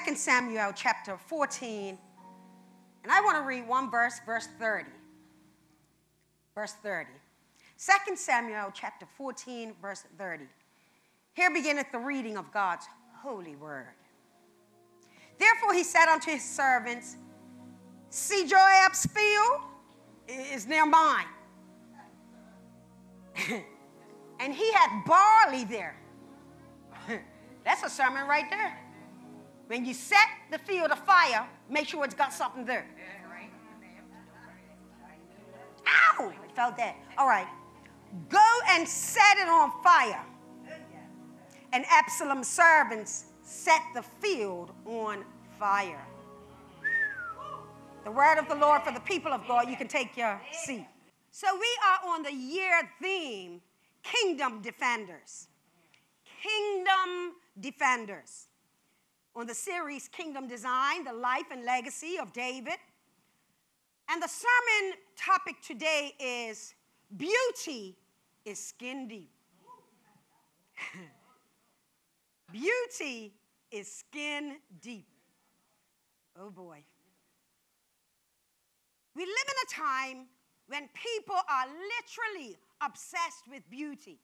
2 Samuel chapter 14, and I want to read one verse, verse 30. Verse 30. 2 Samuel chapter 14, verse 30. Here beginneth the reading of God's holy word. Therefore he said unto his servants, see Joab's field is near mine. And he had barley there. That's a sermon right there. When you set the field afire, make sure it's got something there. Ow! I felt that. All right. Go and set it on fire. And Absalom's servants set the field on fire. The word of the Lord for the people of God. You can take your seat. So we are on the year theme, Kingdom Defenders. Kingdom Defenders. On the series Kingdom Design, the life and legacy of David. And the sermon topic today is beauty is skin deep. Beauty is skin deep. Oh boy. We live in a time when people are literally obsessed with beauty.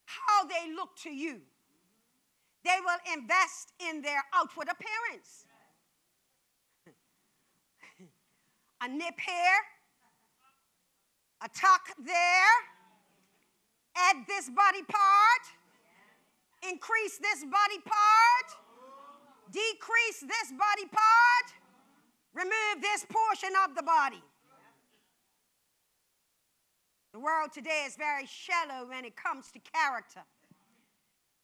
How they look to you. They will invest in their outward appearance. A nip here, a tuck there, add this body part, increase this body part, decrease this body part, remove this portion of the body. The world today is very shallow when it comes to character.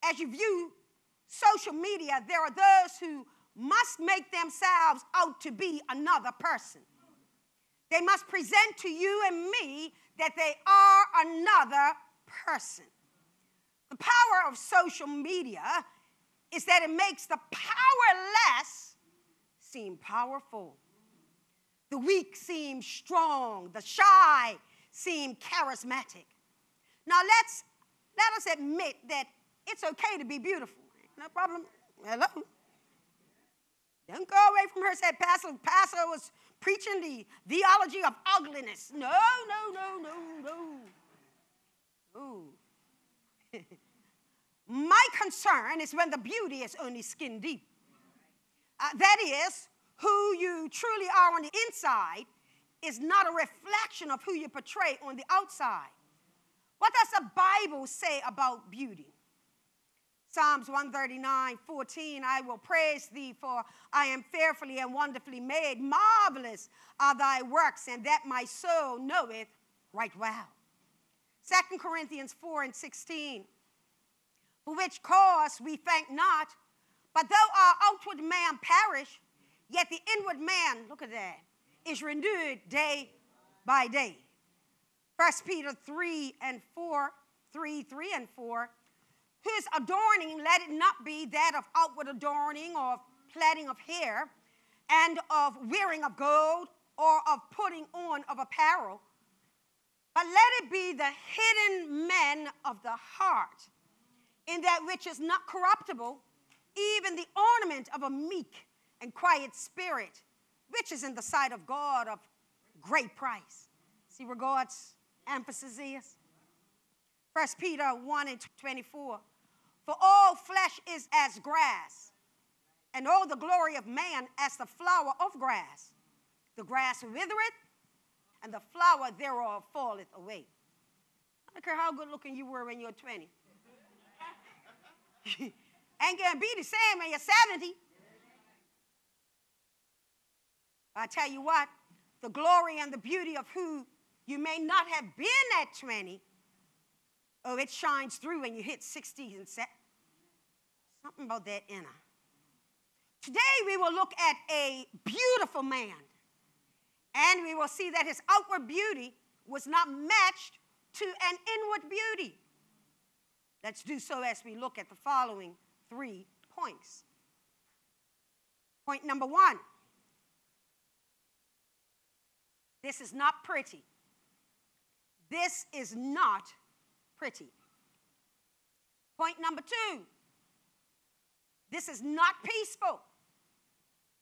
As you view social media, there are those who must make themselves out to be another person. They must present to you and me that they are another person. The power of social media is that it makes the powerless seem powerful. The weak seem strong. The shy seem charismatic. Now let us admit that it's okay to be beautiful. No problem. Hello. Don't go away from her. Said Pastor was preaching the theology of ugliness. No. My concern is when the beauty is only skin deep. That is, who you truly are on the inside is not a reflection of who you portray on the outside. What does the Bible say about beauty? Psalms 139:14, I will praise thee, for I am fearfully and wonderfully made. Marvelous are thy works, and that my soul knoweth right well. 2 Corinthians 4:16, for which cause we faint not, but though our outward man perish, yet the inward man, look at that, is renewed day by day. 1 Peter 3:4, whose adorning, let it not be that of outward adorning or of plaiting of hair, and of wearing of gold, or of putting on of apparel, but let it be the hidden men of the heart, in that which is not corruptible, even the ornament of a meek and quiet spirit, which is in the sight of God of great price. See where God's emphasis is? 1 Peter 1:24. For all flesh is as grass, and all the glory of man as the flower of grass. The grass withereth, and the flower thereof falleth away. I don't care how good looking you were when you were 20. Ain't going to be the same when you're 70. I tell you what, the glory and the beauty of who you may not have been at 20, oh, it shines through when you hit 60 and 70. Something about that inner. Today we will look at a beautiful man, and we will see that his outward beauty was not matched to an inward beauty. Let's do so as we look at the following 3 points. Point number 1. This is not pretty. This is not pretty. Point number 2. This is not peaceful.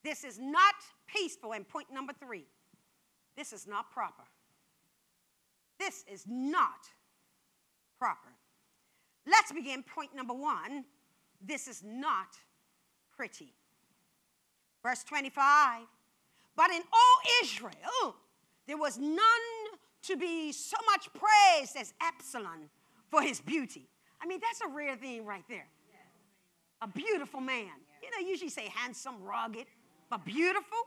This is not peaceful. And point number 3, this is not proper. This is not proper. Let's begin point number 1. This is not pretty. Verse 25. But in all Israel, there was none to be so much praised as Absalom for his beauty. I mean, that's a rare thing right there. A beautiful man. You know, usually say handsome, rugged, but beautiful.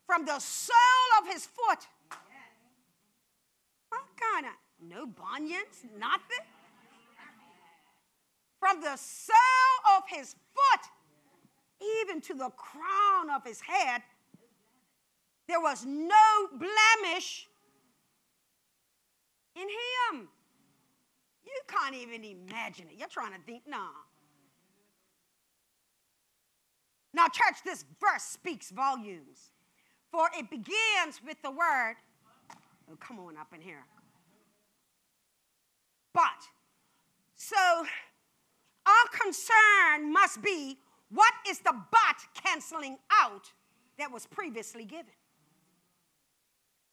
From the sole of his foot. What kind of, no bunions, nothing? From the sole of his foot, even to the crown of his head, there was no blemish in him. You can't even imagine it. You're trying to think, nah. Now, church, this verse speaks volumes. For it begins with the word, oh, come on up in here. But, so our concern must be, what is the but canceling out that was previously given?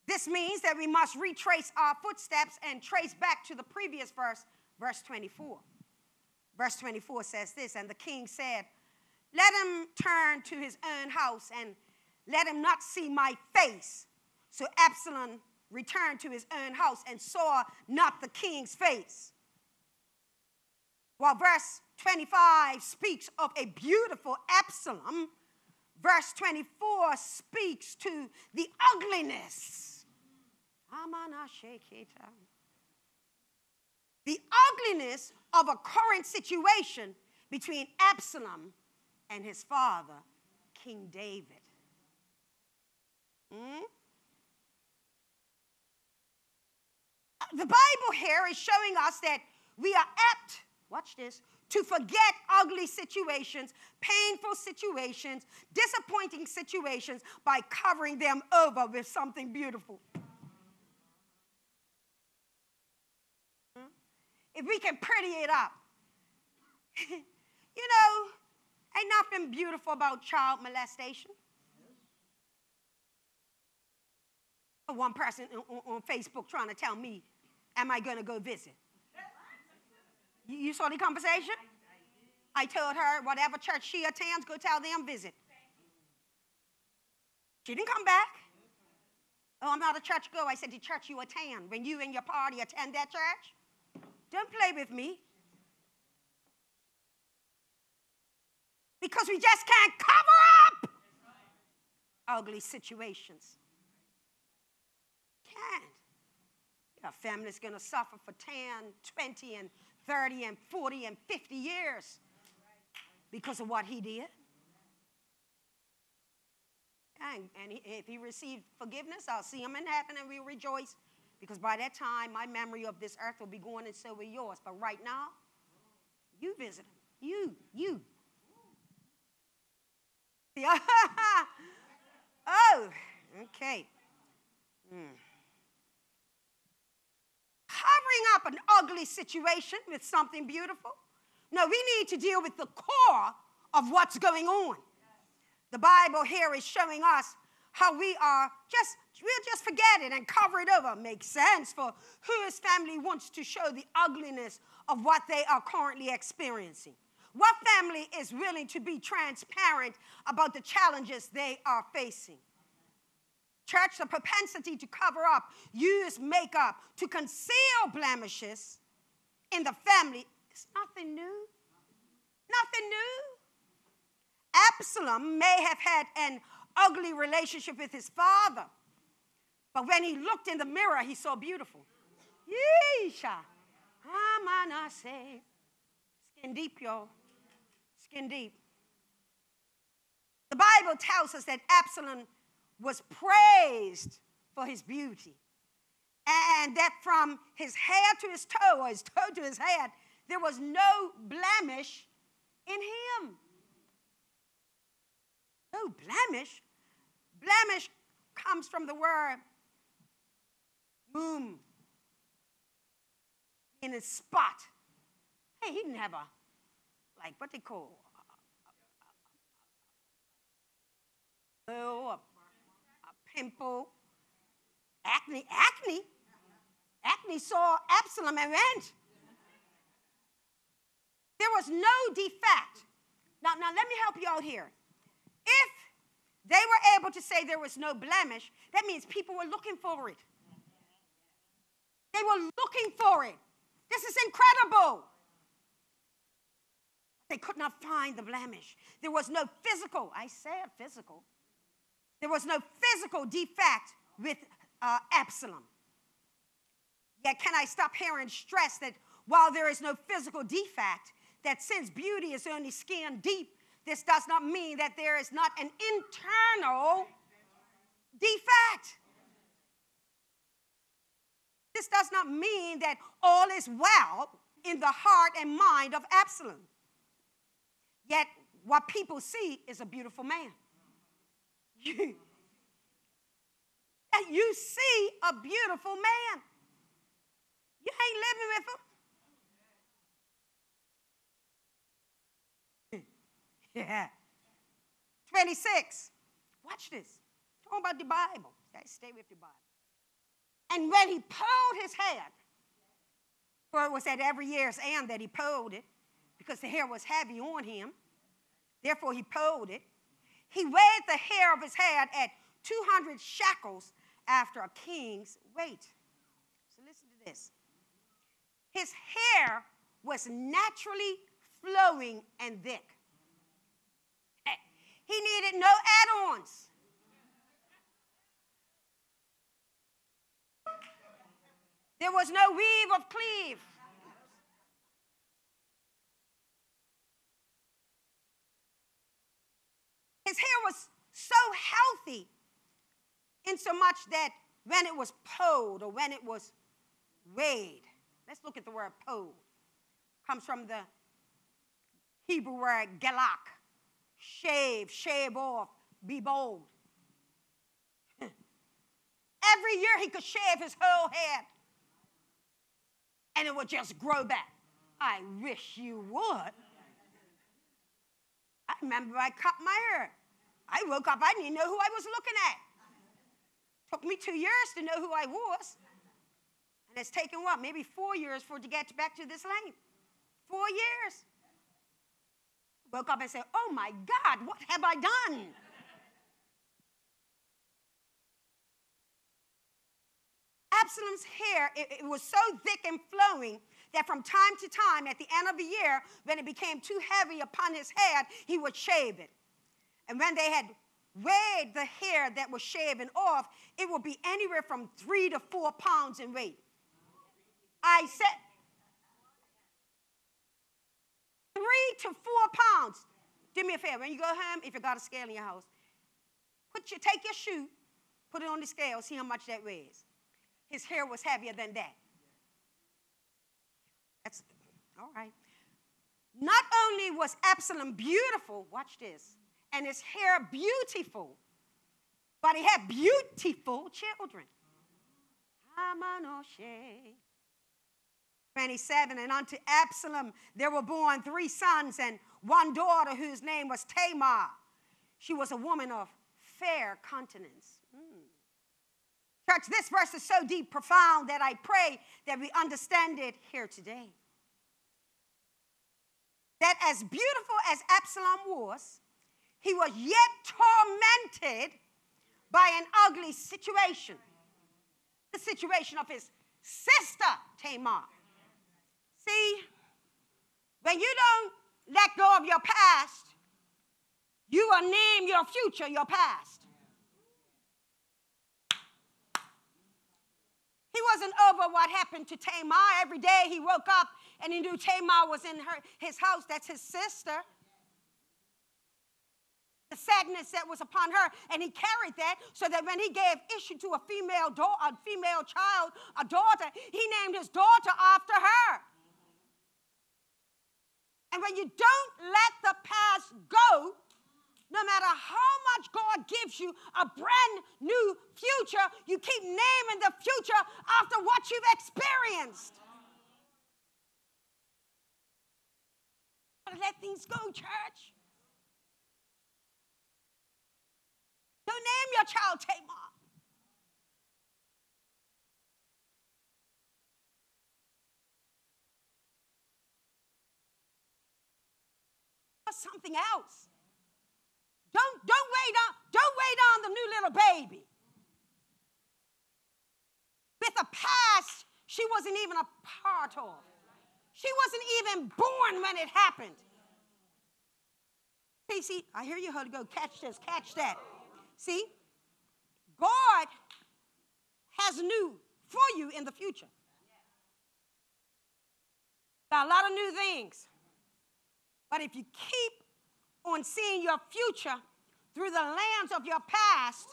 This means that we must retrace our footsteps and trace back to the previous verse, verse 24. Verse 24 says this, and the king said, let him turn to his own house and let him not see my face. So Absalom returned to his own house and saw not the king's face. While verse 25 speaks of a beautiful Absalom, verse 24 speaks to the ugliness. The ugliness of a current situation between Absalom and his father, King David. The Bible here is showing us that we are apt, watch this, to forget ugly situations, painful situations, disappointing situations by covering them over with something beautiful. If we can pretty it up. You know, ain't nothing beautiful about child molestation. One person on Facebook trying to tell me, am I going to go visit? You saw the conversation? I told her, whatever church she attends, go tell them visit. She didn't come back. Oh, I'm not a church girl. I said, the church you attend, when you and your party attend that church, don't play with me. Because we just can't cover up ugly situations. Can't. Your family's going to suffer for 10, 20, and 30, and 40, and 50 years because of what he did. And if he received forgiveness, I'll see him in heaven and we'll rejoice. Because by that time, my memory of this earth will be gone and so will yours. But right now, you visit him. You. Oh, okay. Covering up an ugly situation with something beautiful. No, we need to deal with the core of what's going on. The Bible here is showing us how we'll just forget it and cover it over. Makes sense for whose family wants to show the ugliness of what they are currently experiencing. What family is willing to be transparent about the challenges they are facing? Church, the propensity to cover up, use makeup to conceal blemishes in the family is nothing new. Nothing new. Absalom may have had an ugly relationship with his father, but when he looked in the mirror, he saw beautiful. Yeesha. Skin deep, y'all. Skin deep. The Bible tells us that Absalom was praised for his beauty, and that from his hair to his toe, or his toe to his head, there was no blemish in him. No blemish. Blemish comes from the word mum, in a spot. Hey, he didn't have a like what they call, a pimple, acne saw Absalom and went. There was no defect. Now let me help you out here. If they were able to say there was no blemish, that means people were looking for it. They were looking for it. This is incredible. They could not find the blemish. There was no physical, I said physical. There was no physical defect with Absalom. Yet can I stop here and stress that while there is no physical defect, that since beauty is only skin deep, this does not mean that there is not an internal defect. This does not mean that all is well in the heart and mind of Absalom. Yet what people see is a beautiful man. You see a beautiful man. You ain't living with him. Yeah. 26. Watch this. Talking about the Bible. Stay with the Bible. And when he pulled his hair, for it was at every year's end that he pulled it, because the hair was heavy on him, therefore he pulled it. He weighed the hair of his head at 200 shekels after a king's weight. So listen to this. His hair was naturally flowing and thick. He needed no add-ons. There was no weave of cleave. His hair was so healthy, insomuch that when it was pulled or when it was weighed, let's look at the word pulled. Comes from the Hebrew word galak. Shave off, be bold. Every year he could shave his whole head, and it would just grow back. I wish you would. I remember I cut my hair. I woke up, I didn't know who I was looking at. Took me 2 years to know who I was. And it's taken what? Maybe 4 years for it to get back to this length. 4 years. Woke up and said, oh my God, what have I done? Absalom's hair, it was so thick and flowing that from time to time, at the end of the year, when it became too heavy upon his head, he would shave it. And when they had weighed the hair that was shaven off, it would be anywhere from 3 to 4 pounds in weight. I said 3 to 4 pounds. Do me a favor, when you go home, if you got a scale in your house, take your shoe, put it on the scale, see how much that weighs. His hair was heavier than that. That's all right. Not only was Absalom beautiful, watch this, and his hair beautiful, but he had beautiful children. 27, and unto Absalom there were born 3 sons and 1 daughter whose name was Tamar. She was a woman of fair countenance. Church, this verse is so deep, profound, that I pray that we understand it here today. That as beautiful as Absalom was, he was yet tormented by an ugly situation. The situation of his sister, Tamar. See, when you don't let go of your past, you will name your future your past. He wasn't over what happened to Tamar. Every day he woke up and he knew Tamar was in his house. That's his sister. The sadness that was upon her, and he carried that so that when he gave issue to a female child, a daughter, he named his daughter after her. And when you don't let the past go, no matter how much God gives you a brand new future, you keep naming the future after what you've experienced. Gotta let things go, church. Don't name your child Tamar. Or something else. Don't wait on the new little baby. With a past she wasn't even a part of. She wasn't even born when it happened. See, I hear you, Holy Ghost. Catch this, catch that. See, God has new for you in the future. Got a lot of new things. But if you keep on seeing your future through the lens of your past,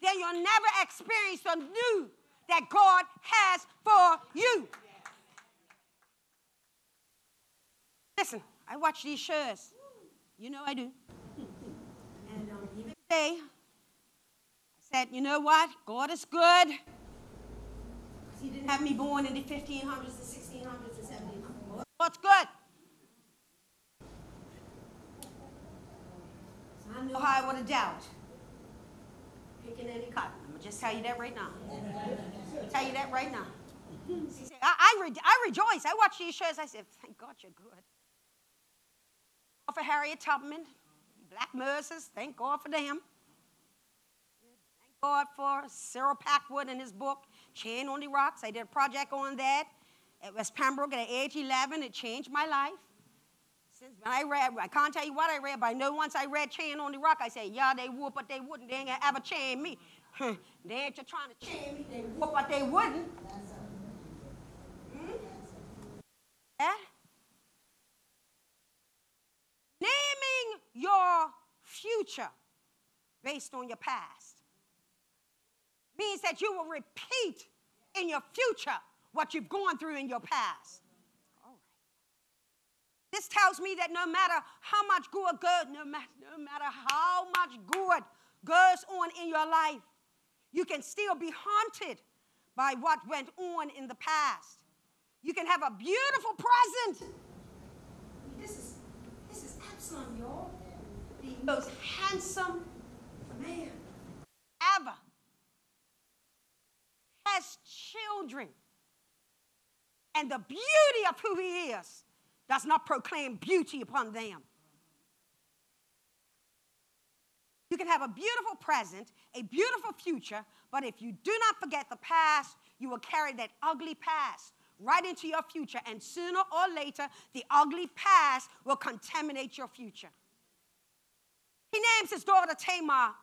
then you'll never experience the new that God has for you. Listen, I watch these shows. You know I do. And even today, I said, you know what? God is good. He didn't have me born in the 1500s, the 1600s, the 1700s. God's good. So I know how I would have doubt picking any cotton. I'm going to just tell you that right now. I'll tell you that right now. See, I rejoice. I watch these shows. I said, thank God you're good. For Harriet Tubman, Black Moses, thank God for them. Thank God for Cyril Packwood and his book, Chain on the Rocks. I did a project on that at West Pembroke at age 11. It changed my life. Since when I can't tell you what I read, but I know once I read Chain on the Rock, I said, yeah, they would, but they wouldn't. They ain't gonna ever chain me. They ain't just trying to chain me. They would, but they wouldn't. Yeah? Naming your future based on your past means that you will repeat in your future what you've gone through in your past. All right. This tells me that no matter how much good goes, no matter how much good goes on in your life, you can still be haunted by what went on in the past. You can have a beautiful present. This is Absalom, y'all. The most handsome man ever. Has children. And the beauty of who he is does not proclaim beauty upon them. You can have a beautiful present, a beautiful future, but if you do not forget the past, you will carry that ugly past right into your future, and sooner or later, the ugly past will contaminate your future. He names his daughter Tamar.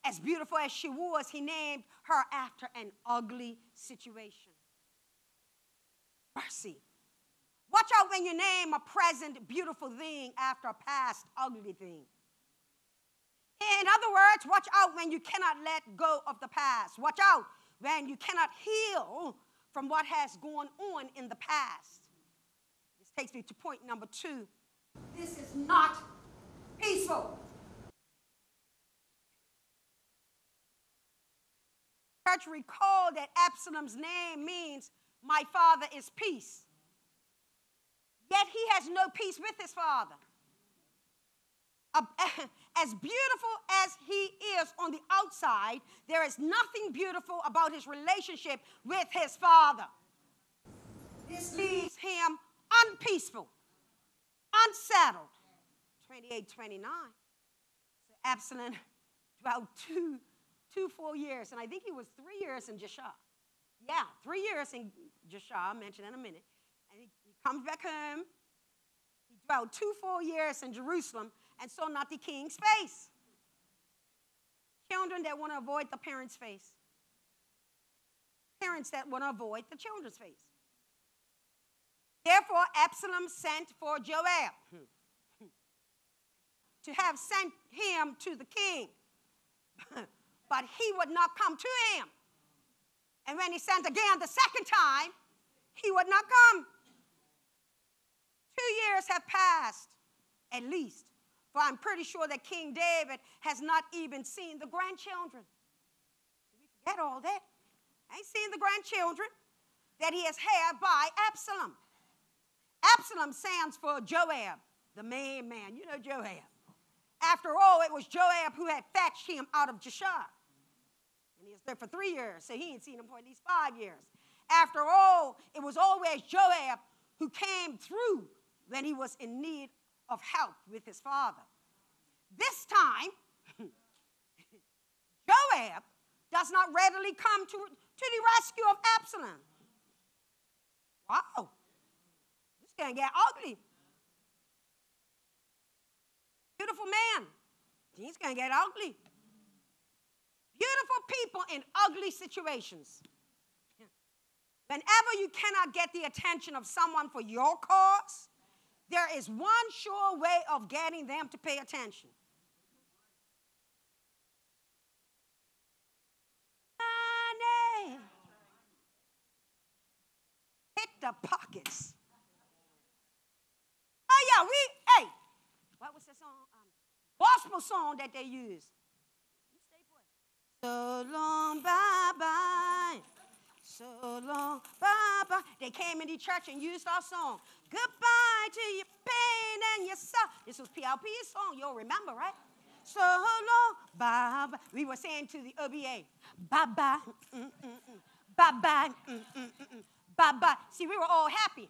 As beautiful as she was, he named her after an ugly situation. Mercy. Watch out when you name a present beautiful thing after a past ugly thing. In other words, watch out when you cannot let go of the past. Watch out when you cannot heal from what has gone on in the past. This takes me to point number 2. This is not peaceful. Church, recall that Absalom's name means my father is peace. Yet he has no peace with his father. As beautiful as he is on the outside, there is nothing beautiful about his relationship with his father. This leaves him unpeaceful, unsettled. 28-29. So Absalom dwelt two full years, and I think he was 3 years in Jeshurun. Yeah, 3 years in Jeshurun, I'll mention in a minute. And he comes back home. He dwelt 2 full years in Jerusalem and saw not the king's face. Children that want to avoid the parents' face. Parents that want to avoid the children's face. Therefore, Absalom sent for Joab to have sent him to the king. But he would not come to him. And when he sent again the second time, he would not come. 2 years have passed, at least. For I'm pretty sure that King David has not even seen the grandchildren. We forget all that. Ain't seen the grandchildren that he has had by Absalom. Absalom stands for Joab, the main man. You know Joab. After all, it was Joab who had fetched him out of Jeshurun. And he was there for 3 years, so he ain't seen him for at least 5 years. After all, it was always Joab who came through when he was in need of help with his father. This time, Joab does not readily come to the rescue of Absalom. Wow, this is going to get ugly. Beautiful man, he's going to get ugly. Beautiful people in ugly situations. Whenever you cannot get the attention of someone for your cause, there is one sure way of getting them to pay attention. Money. Hit the pockets. Oh, yeah, hey, what was the song? Gospel song that they use. So long, bye-bye. So long, bye-bye. They came into church and used our song. Goodbye to your pain and your sorrow. This was PLP's song. You'll remember, right? So long, bye-bye. We were saying to the OBA, bye-bye, bye-bye, bye-bye. See, we were all happy.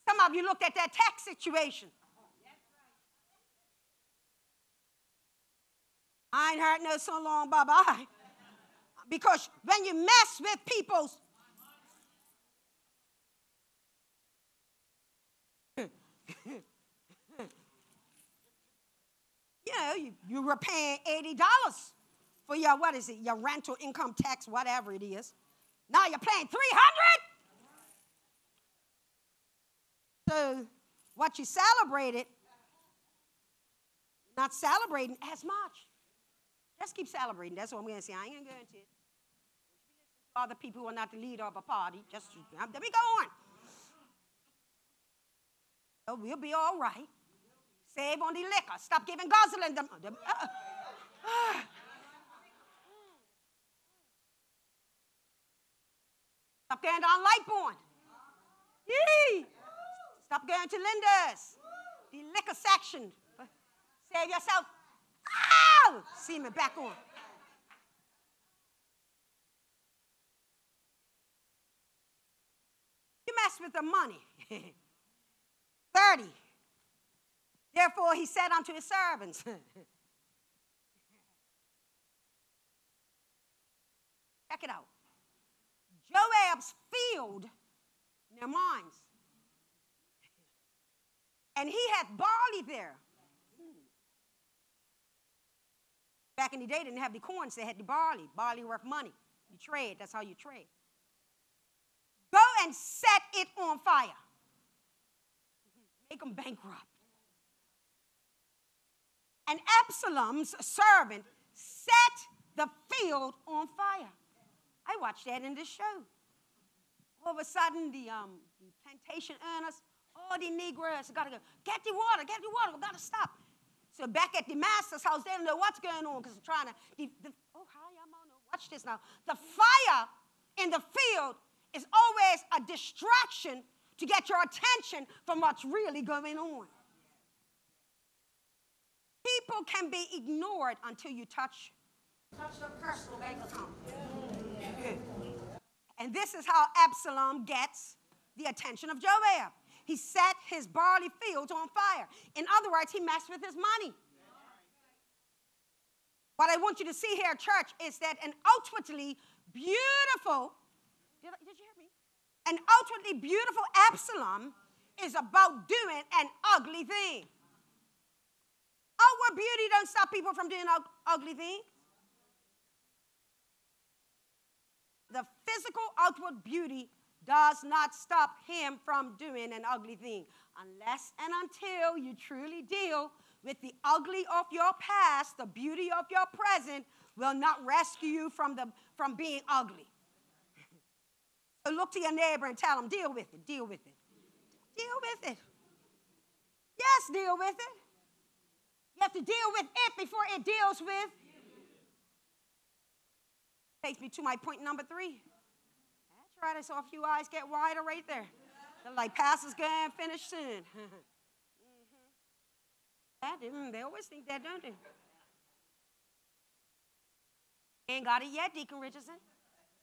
Some of you looked at that tax situation. I ain't heard no so long, bye-bye. Because when you mess with people's you were paying $80 for your, what is it, your rental income tax, whatever it is. Now you're paying $300. So what you celebrated, not celebrating as much. Just keep celebrating. That's what I'm going to say. I ain't going to go into it. Other people who are not the leader of a party. Just let me go on. So we'll be all right. Save on the liquor. Stop giving guzzling them. Stop going down Lightbourne. Yee. Stop going to Linda's. The liquor section. Save yourself. Ow! See me back on. You mess with the money. 30. Therefore, he said unto his servants. Check it out. Joab's filled their minds. And he had barley there. Back in the day, they didn't have the corns. They had the barley. Barley worth money. You trade. That's how you trade. Go and set it on fire. Make them bankrupt. And Absalom's servant set the field on fire. I watched that in this show. All of a sudden, the plantation owners, all the Negroes, got to go, get the water, we got to stop. So back at the master's house, they don't know what's going on because they're trying to, watch this now. The fire in the field is always a distraction to get your attention from what's really going on. People can be ignored until you touch their personal bank account. Yeah. And this is how Absalom gets the attention of Joab. He set his barley fields on fire. In other words, he messed with his money. What I want you to see here, church, is that an outwardly beautiful, did you hear me? An outwardly beautiful Absalom is about doing an ugly thing. Outward beauty don't stop people from doing ugly things. The physical outward beauty does not stop him from doing an ugly thing. Unless and until you truly deal with the ugly of your past, the beauty of your present will not rescue you from being ugly. So look to your neighbor and tell him, deal with it, deal with it. Deal with it. Yes, deal with it. You have to deal with it before it deals with. Takes me to my point number 3. That's right, I saw a few eyes get wider right there. They're like, Pastor's going to finish soon. They always think that, don't they? Ain't got it yet, Deacon Richardson.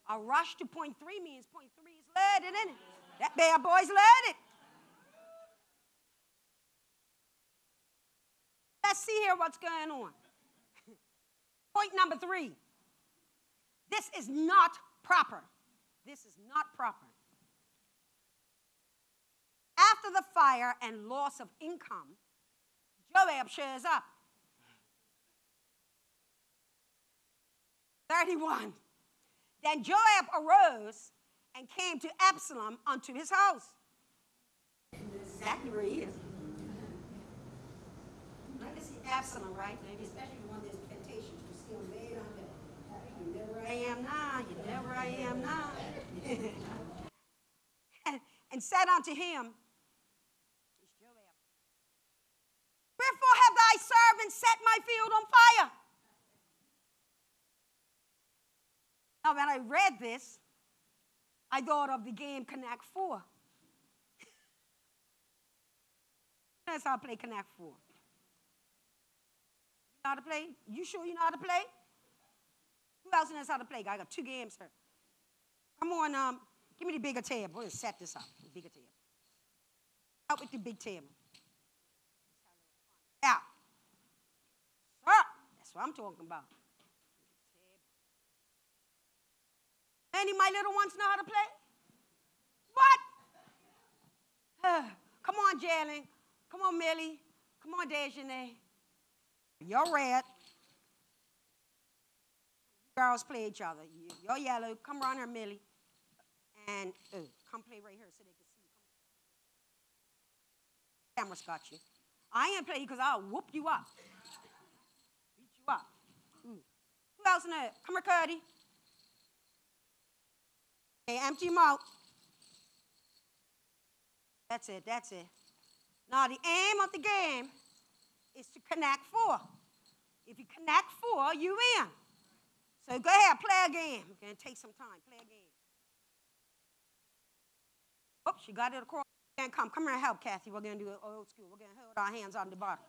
A rush to point three means point three is loaded, isn't it? That bad boy's loaded. Let's see here what's going on. Point number 3. This is not proper. This is not proper. After the fire and loss of income, Joab shows up. 31. Then Joab arose and came to Absalom unto his house. Exactly where he is. I can see Absalom, right? Maybe especially when there's temptations to still lay under. You know where I am now. You know where I am now. and said unto him, Joab, wherefore have thy servant set my field on fire? Now, when I read this, I thought of the game Connect 4. That's how I play Connect 4. You know how to play? You sure you know how to play? Who else knows how to play? I got 2 games here. Come on, give me the bigger table. We'll set this up. The bigger table. Out with the big table. Yeah. That's what I'm talking about. Any of my little ones know how to play? What? Come on, Jalen. Come on, Millie. Come on, Dejanay. You're red. Girls play each other. You're yellow. Come around here, Millie. And come play right here so they can see you. Camera's got you. I ain't play you because I'll whoop you up. Beat you up. Who else in there? Come here, Cuddy. Okay, empty them out. That's it, that's it. Now, the aim of the game is to connect 4. If you connect 4, you win. So go ahead, play a game. It's going to take some time. Play a game. Oops, you got it across. Come here and help, Kathy. We're going to do it old school. We're going to hold our hands on the bottom.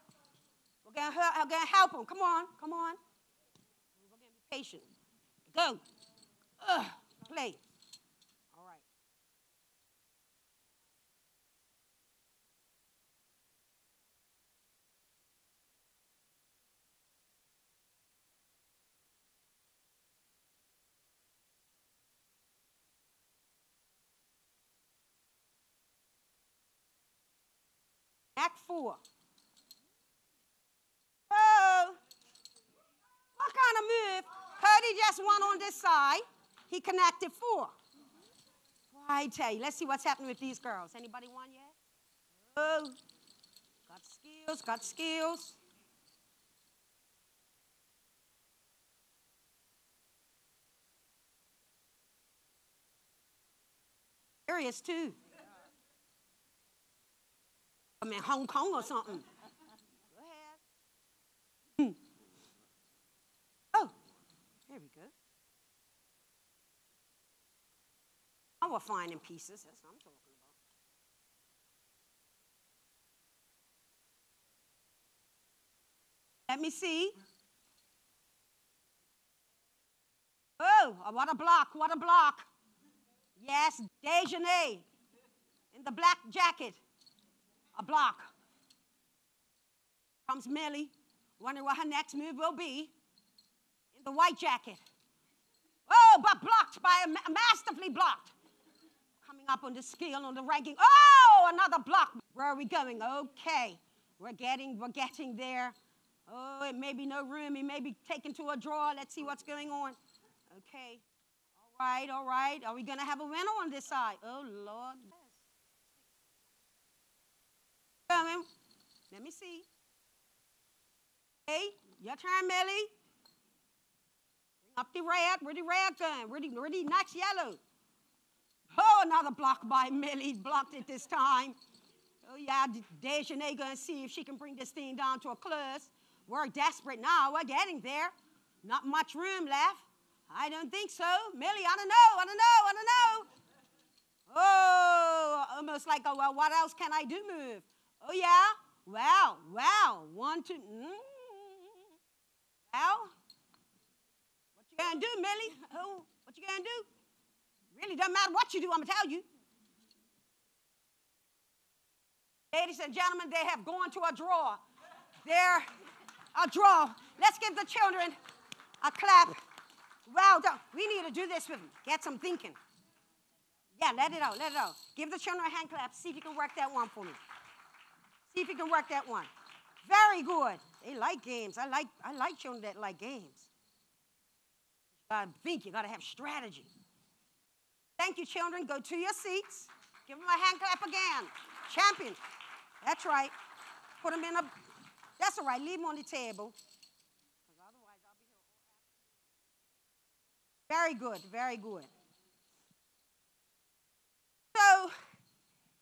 We're going to help them. Come on, come on. We're going to be patient. Go. Play. Act 4. Oh, what kind of move? Cody just won on this side. He connected 4. Well, I tell you, let's see what's happening with these girls. Anybody won yet? Oh, got skills, got skills. Serious too. I mean, Hong Kong or something. Go ahead. Oh, there we go. I will find in pieces. That's what I'm talking about. Let me see. Oh, what a block, what a block. Yes, Dejanay in the black jacket. A block. Comes Millie, wondering what her next move will be, in the white jacket. Oh, but blocked by masterfully blocked. Coming up on the scale, on the ranking. Oh, another block. Where are we going? Okay, we're getting there. Oh, it may be no room. It may be taken to a draw. Let's see what's going on. Okay. All right. Are we going to have a winner on this side? Oh, Lord. Coming. Let me see. Hey, your turn, Millie. Bring up the red. Where the red gun? Where the next yellow? Oh, another block by Millie. Blocked it this time. Oh, yeah, Dejanay going to see if she can bring this thing down to a close. We're desperate now. We're getting there. Not much room left. I don't think so. Millie, I don't know. Oh, almost like, well, what else can I do move? Oh, yeah. Well, 1, 2. Well, what you gonna do, Millie? Oh, what you gonna do? Really doesn't matter what you do, I'm gonna tell you. Ladies and gentlemen, they have gone to a draw. They're a draw. Let's give the children a clap. Well done. We need to do this with them. Get some thinking. Yeah, let it out, let it out. Give the children a hand clap. See if you can work that one for me. See if you can work that one. Very good. They like games. I like children that like games. You gotta think, you gotta have strategy. Thank you, children. Go to your seats. Give them a hand clap again. Champions. That's right. Put them in a, that's all right. Leave them on the table. Because otherwise I'll be here all afternoon. Very good, very good. So,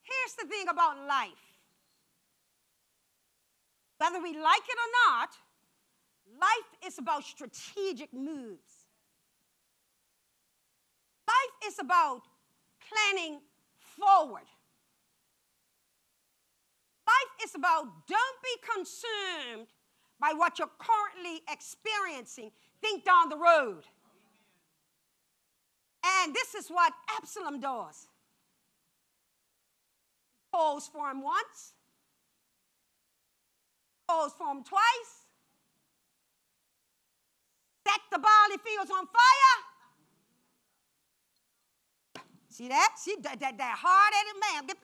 here's the thing about life. Whether we like it or not, life is about strategic moves. Life is about planning forward. Life is about don't be consumed by what you're currently experiencing. Think down the road. And this is what Absalom does. He calls for him once, calls for him twice, set the barley fields on fire. See that? See that hard-headed man.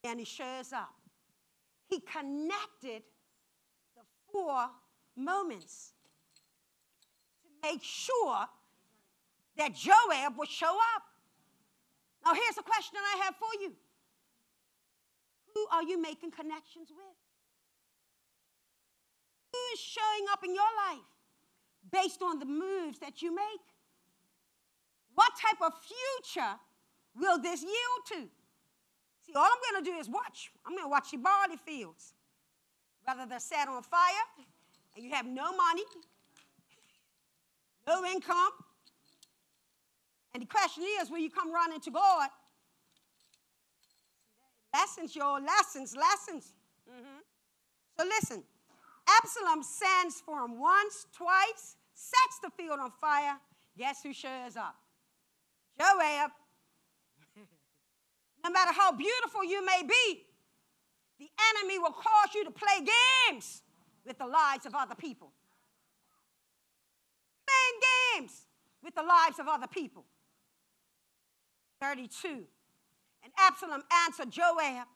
And he shows up. He connected the 4 moments to make sure that Joab would show up. Now, here's a question I have for you. Who are you making connections with? Who is showing up in your life based on the moves that you make? What type of future will this yield to? See, all I'm going to do is watch. I'm going to watch the barley fields. Whether they're set on fire and you have no money, no income. And the question is, will you come running to God? Lessons, y'all, lessons. So listen, Absalom sends for him once, twice, sets the field on fire. Guess who shows up? Joab. No matter how beautiful you may be, the enemy will cause you to play games with the lives of other people. Playing games with the lives of other people. 32. And Absalom answered Joab,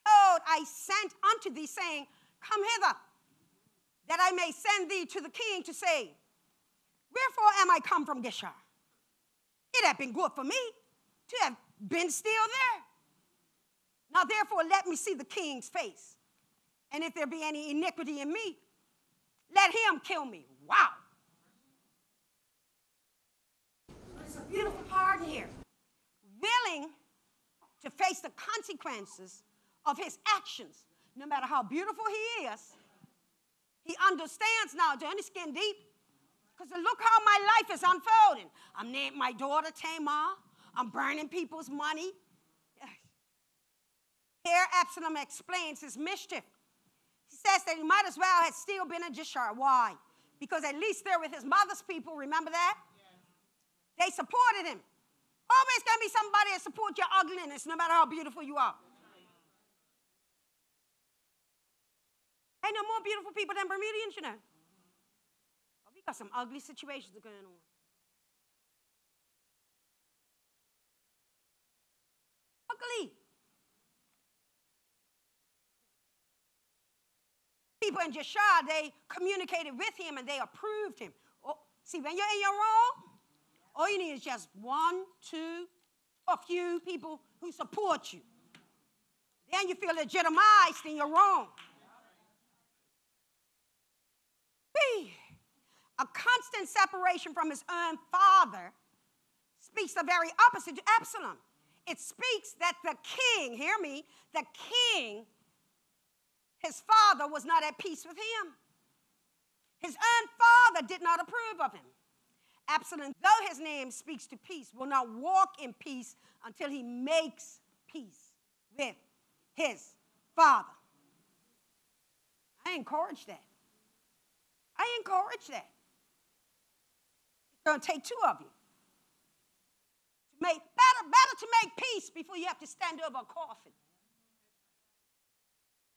Behold, I sent unto thee, saying, Come hither, that I may send thee to the king to say, Wherefore am I come from Geshur? It had been good for me to have been still there. Now therefore let me see the king's face. And if there be any iniquity in me, let him kill me. Wow. There's a beautiful part here. Willing to face the consequences of his actions. No matter how beautiful he is, he understands now, to skin deep, because look how my life is unfolding. I'm naming my daughter Tamar. I'm burning people's money. Here Absalom explains his mischief. He says that he might as well have still been in Geshur. Why? Because at least they're with his mother's people. Remember that? They supported him. Always going to be somebody that supports your ugliness, no matter how beautiful you are. Ain't no more beautiful people than Bermudians, you know. But we got some ugly situations going on. Ugly. People in Geshur, they communicated with him and they approved him. Oh, see, when you're in your wrong, all you need is just 1, 2, a few people who support you. Then you feel legitimized in your wrong. B, a constant separation from his own father speaks the very opposite to Absalom. It speaks that the king, hear me, the king, his father was not at peace with him. His own father did not approve of him. Absalom, though his name speaks to peace, will not walk in peace until he makes peace with his father. I encourage that. I encourage that. It's going to take two of you. Better to make peace before you have to stand over a coffin.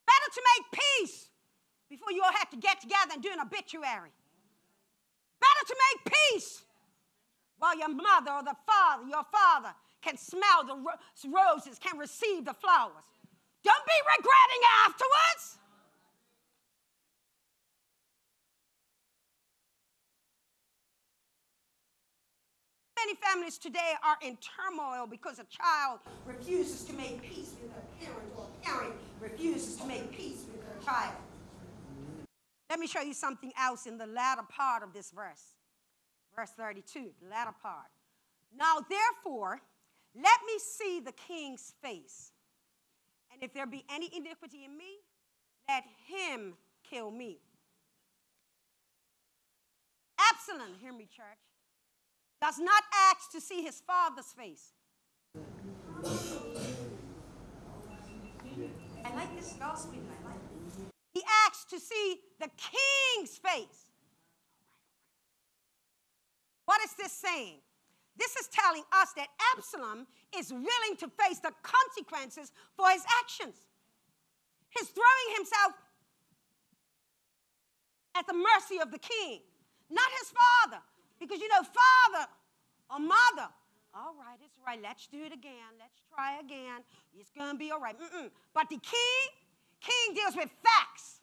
Better to make peace before you all have to get together and do an obituary. Better to make peace while your mother or your father can smell the roses, can receive the flowers. Don't be regretting afterwards. Many families today are in turmoil because a child refuses to make peace with a parent, or a parent refuses to make peace with their child. Let me show you something else in the latter part of this verse. Verse 32, the latter part. Now, therefore, let me see the king's face. And if there be any iniquity in me, let him kill me. Absalom, hear me, church, does not ask to see his father's face. I like this gospel. I like it. He asks to see the king's face. What is this saying? This is telling us that Absalom is willing to face the consequences for his actions. He's throwing himself at the mercy of the king, not his father. Because, father or mother, all right, it's right, let's do it again, let's try again, it's going to be all right. But the king deals with facts.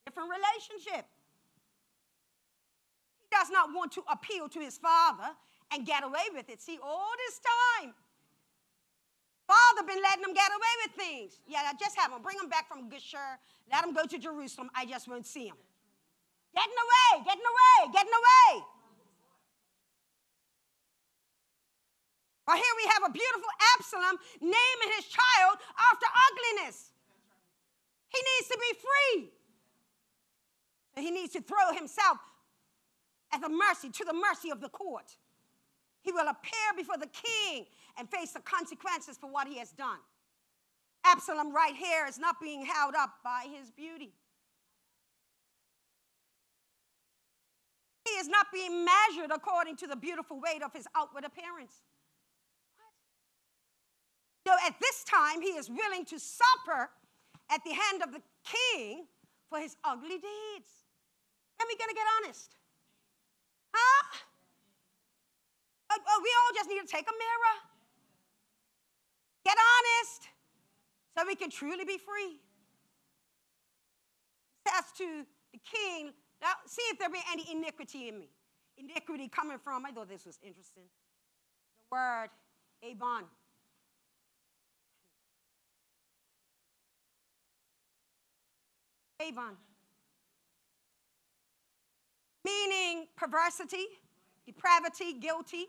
Different relationship. He does not want to appeal to his father and get away with it. See, all this time, father been letting him get away with things. Yeah, just have him. Bring him back from Geshur. Let him go to Jerusalem. I just won't see him. Getting away. Well, here we have a beautiful Absalom naming his child after ugliness. He needs to be free. So he needs to throw himself to the mercy of the court. He will appear before the king and face the consequences for what he has done. Absalom right here is not being held up by his beauty. He is not being measured according to the beautiful weight of his outward appearance. So at this time, he is willing to suffer at the hand of the king for his ugly deeds. And we're going to get honest. Huh? We all just need to take a mirror. Get honest so we can truly be free. He says to the king, now, see if there be any iniquity in me. Iniquity coming from, I thought this was interesting, the word Avon. Avon. Meaning perversity, depravity, guilty,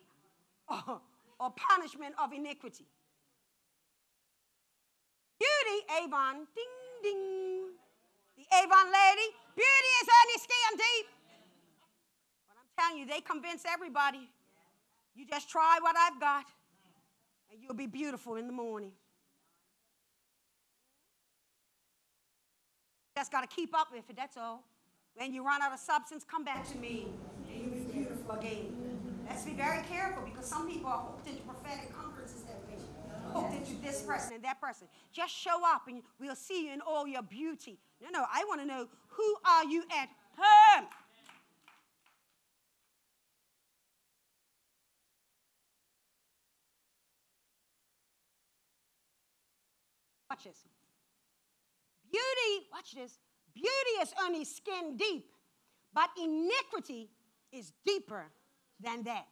or punishment of iniquity. Beauty, Avon, ding, ding. The Avon lady, beauty is only skin deep. But I'm telling you, they convince everybody. You just try what I've got, and you'll be beautiful in the morning. Just got to keep up with it, that's all. When you run out of substance, come back to me, and you'll be beautiful again. Let's be very careful, because some people are hooked into prophetic conferences that way. Hooked into this person and that person. Just show up, and we'll see you in all your beauty. No, I want to know, who are you at home? Watch this. Beauty, watch this. Beauty is only skin deep, but iniquity is deeper than that.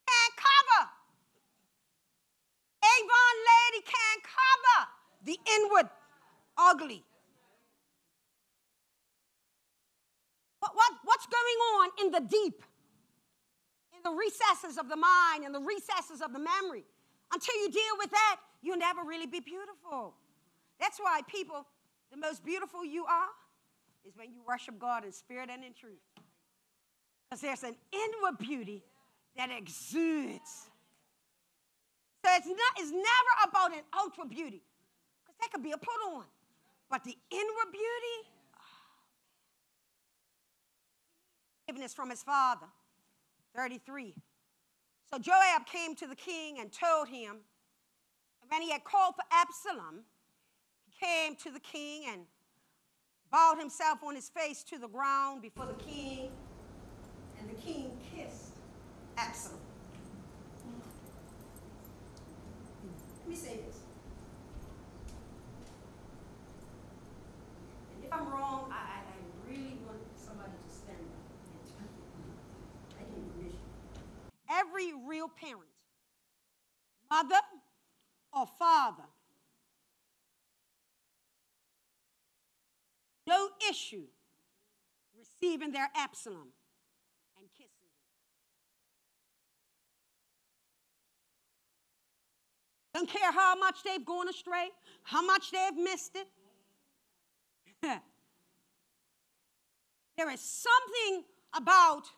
Can't cover. Avon lady can't cover the inward ugly. What's going on in the deep, in the recesses of the mind, in the recesses of the memory? Until you deal with that, you'll never really be beautiful. That's why people, the most beautiful you are, is when you worship God in spirit and in truth. Because there's an inward beauty that exudes. So it's never about an outward beauty, because that could be a put on. But the inward beauty, forgiveness from his father. 33. So Joab came to the king and told him, and when he had called for Absalom, he came to the king and bowed himself on his face to the ground before the king, and the king kissed Absalom. Let me say this. And if I'm wrong, I really want somebody to stand up and tell me. I give you permission. Every real parent, mother or father, no issue receiving their Absalom and kissing them. Don't care how much they've gone astray, how much they've missed it. There is something about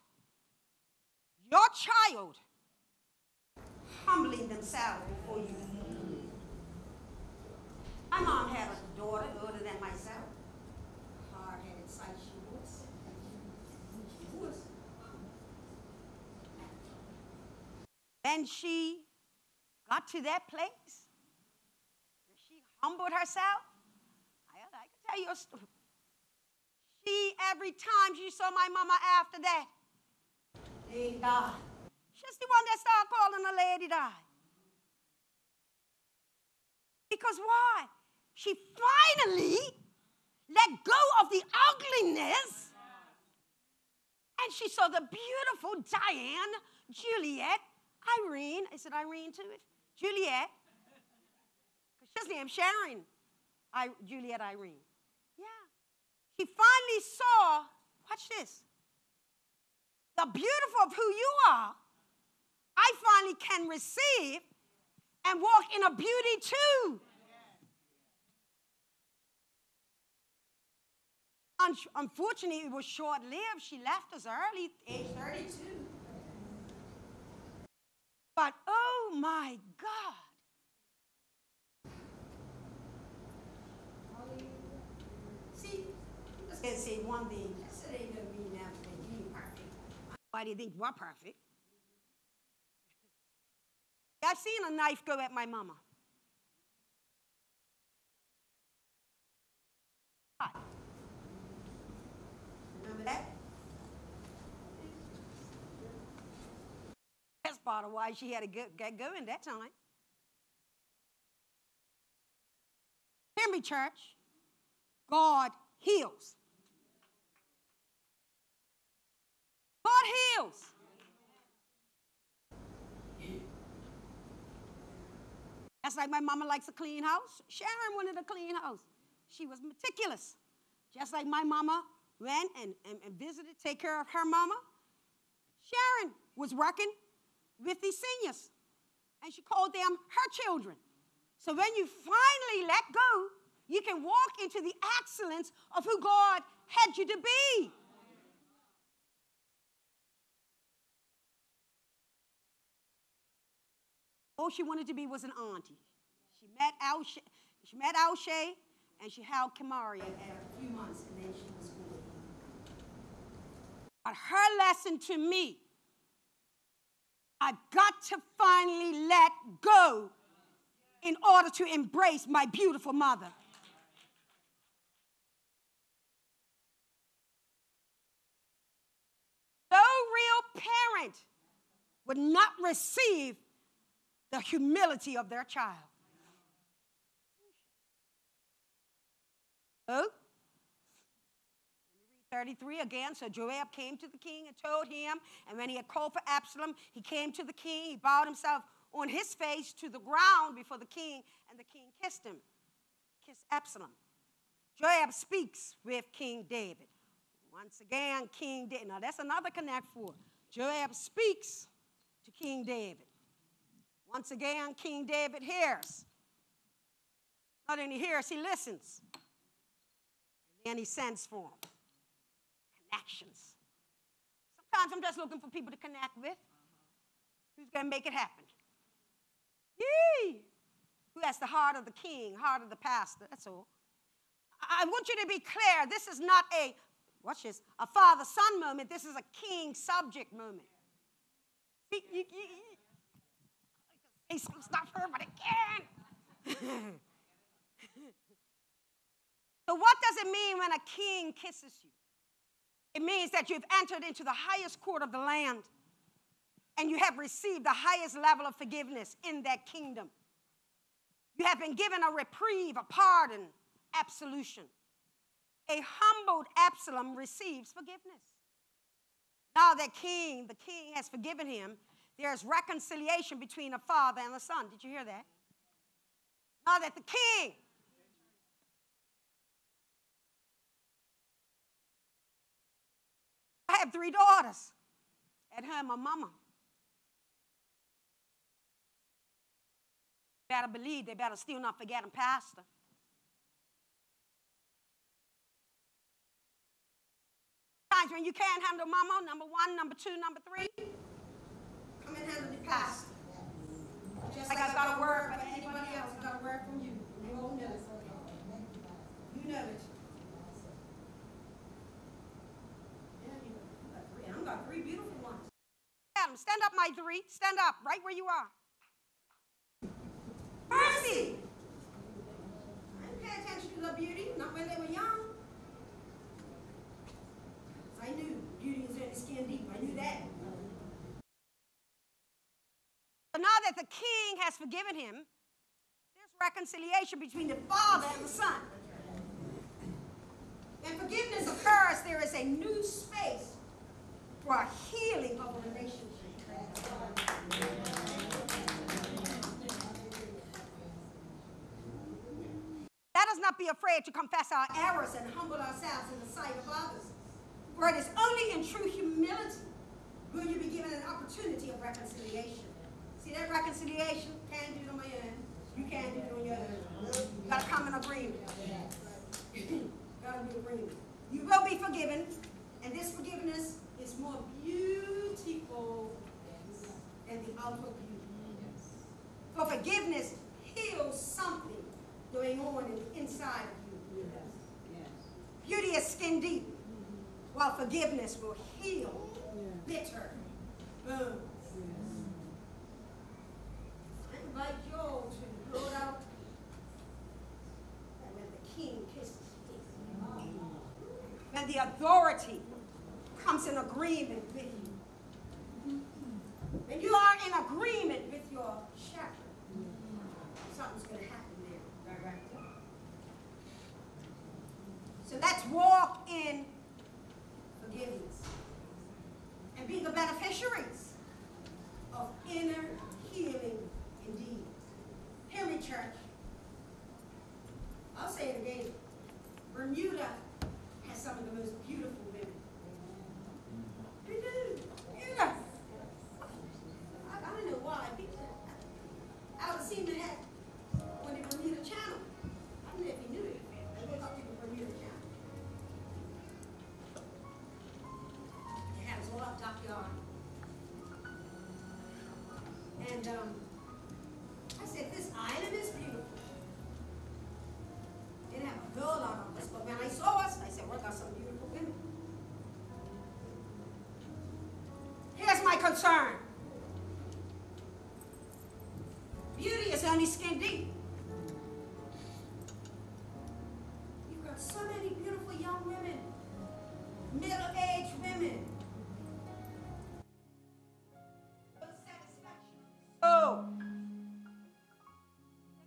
your child humbling themselves before you. My mom had a daughter older than myself. Hard-headed sight she was. She was. When she got to that place where she humbled herself, I can tell you a story. Every time she saw my mama after that, lady died. She's the one that started calling her lady died. Because why? She finally let go of the ugliness, and she saw the beautiful Diane, Juliet, Irene. Is it Irene to it? Juliet. She's named Sharon. Juliet Irene. Yeah. She finally saw, watch this, the beautiful of who you are, I finally can receive and walk in a beauty too. Unfortunately, it was short-lived. She left us early, age 32. But oh my God. See, I was going to say one thing. That's it ain't going to mean that you ain't perfect. Why do you think we're perfect? I've seen a knife go at my mama. Remember that? That's part of why she had to get going that time. Hear me, church. God heals. God heals. That's like my mama likes a clean house. Sharon wanted a clean house. She was meticulous. Just like my mama went and visited, take care of her mama. Sharon was working with the seniors, and she called them her children. So when you finally let go, you can walk into the excellence of who God had you to be. All she wanted to be was an auntie. She met Alshay, and she held Kamaria at a few months, and then she was born. But her lesson to me, I've got to finally let go in order to embrace my beautiful mother. No real parent would not receive the humility of their child. Oh? 33 again. So Joab came to the king and told him, and when he had called for Absalom, he came to the king. He bowed himself on his face to the ground before the king, and the king kissed him. Kissed Absalom. Joab speaks with King David. Once again, King David. Now that's another connect for. Joab speaks to King David. Once again, King David hears. Not only hears, he listens. And then he sends for him. connections. Sometimes I'm just looking for people to connect with. Who's going to make it happen? Yee! Who has the heart of the king, heart of the pastor, that's all. I want you to be clear. This is not a, watch this, a father-son moment. This is a king-subject moment. Say some stuff here, but again. So what does it mean when a king kisses you? It means that you've entered into the highest court of the land and you have received the highest level of forgiveness in that kingdom. You have been given a reprieve, a pardon, absolution. A humbled Absalom receives forgiveness. Now that the king has forgiven him, there's reconciliation between the father and the son. Did you hear that? Now that the king I have 3 daughters. At home, my mama. Better believe they better still not forget them, pastor. Times when you can't handle mama, number 1, number 2, number 3, come and handle the pastor. Just like I've got a word for anybody else, I've got a word from you. You all know it. You know it. I've got 3 beautiful ones. Adam, stand up, my 3. Stand up, right where you are. Mercy! I didn't pay attention to the beauty, not when they were young. I knew beauty is in the skin deep. I knew that. But now that the king has forgiven him, there's reconciliation between the father and the son. When forgiveness occurs, there is a new space for a healing of a relationship. Let us not be afraid to confess our errors and humble ourselves in the sight of others. For it is only in true humility will you be given an opportunity of reconciliation. See that reconciliation? Can't do it on my own. You can't do it on your own. You got to come in agreement. Got to be agreement. You will be forgiven, and this forgiveness is more beautiful than the outward beauty. For forgiveness heals something going on in the inside of you. Beauty is skin deep, while forgiveness will heal bitter wounds. I invite you all to go out and when the king kisses you, when the authority comes in agreement with you, when you are in agreement with your shepherd, something's going to happen there. Right. So let's walk in forgiveness and be the beneficiaries of inner healing indeed. Hear me, church. I'll say it again. Bermuda has some of the most beautiful women. We do. Yeah. I don't know why. I was seeing that on the Bermuda Channel. I don't know if you knew it. I look up to the Bermuda Channel. They had us all up dockyard. And I said, this island is beautiful. They didn't have a girl out on us, but when I saw us, I said, well, got some beautiful women. Here's my concern. Beauty is only skin deep. You've got so many beautiful young women, middle-aged women. Oh,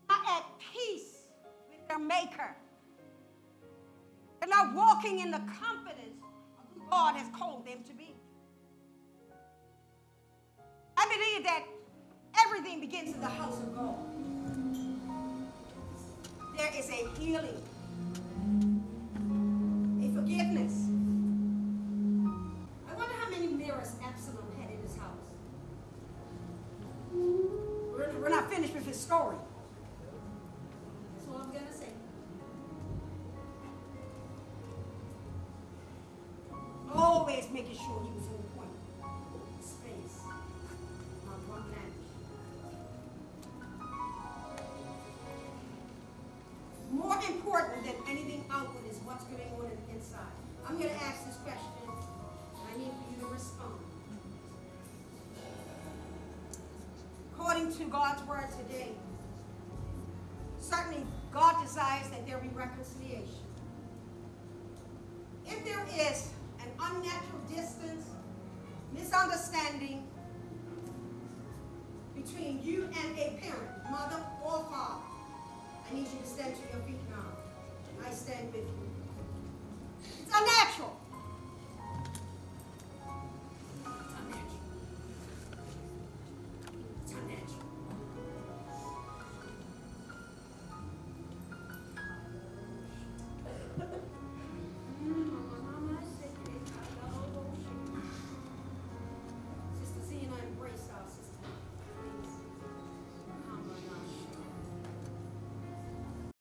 they're not at peace with their maker. They're not walking in the confidence of who God has called them to be. I believe that everything begins in the house of God. There is a healing, a forgiveness. I wonder how many mirrors Absalom had in his house. We're not finished with his story. That's all I'm going to say. Oh, making sure he was on point. Space. Not one language. More important than anything outward is what's going on in the inside. I'm going to ask this question, and I need for you to respond. According to God's word today, certainly God desires that there be reconciliation. If there is an unnatural distance, misunderstanding between you and a parent, mother or father, I need you to stand to your feet now. I stand with you.